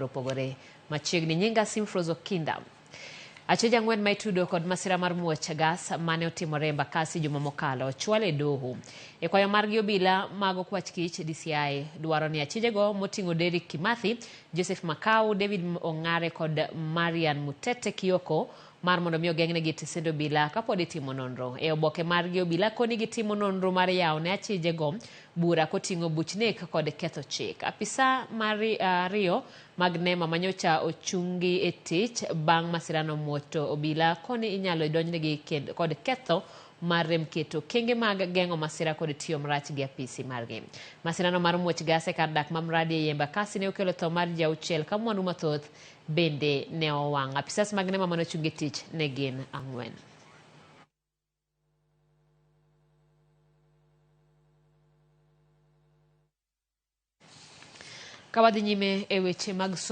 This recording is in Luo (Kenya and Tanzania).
opogore machiegni nyinga Simfrozo Kinda. Achije ang'wen ma itudo kod masira mar muoch gas mane otimore Embakasi juma mokalo ochwal e doho. E kwayo margi obila mag okwach kich DCI dwaro ni achijego moting'o Derrick Kimathi, Joseph Makau, David Ong'are kod Marian Mutete Kioko mar mondo mi ogeng'negi tisendo obila kapod itimo nonro. E oboke margi obila koni gitimo nonro mar yawo ne achijego bura koting'o buch nek kod ketho chik. Apisa mar ariyo mag nema manyocha ochungi e tich bang' masirano muoto obila koni inyalo donjnegi kod ketho mar rem keto kenge mag geng'o masira kod tiyo marach gi apisi margi. Masirano mar muoch gas e kar dak ma Mradi e Embakasi ne okelo tho mar ji 6 ka mwandu mathoth bende ne owang'. Apisas mag nema mane ochungi tich ne gin 4. Kawadhi nyime e weche mag somo.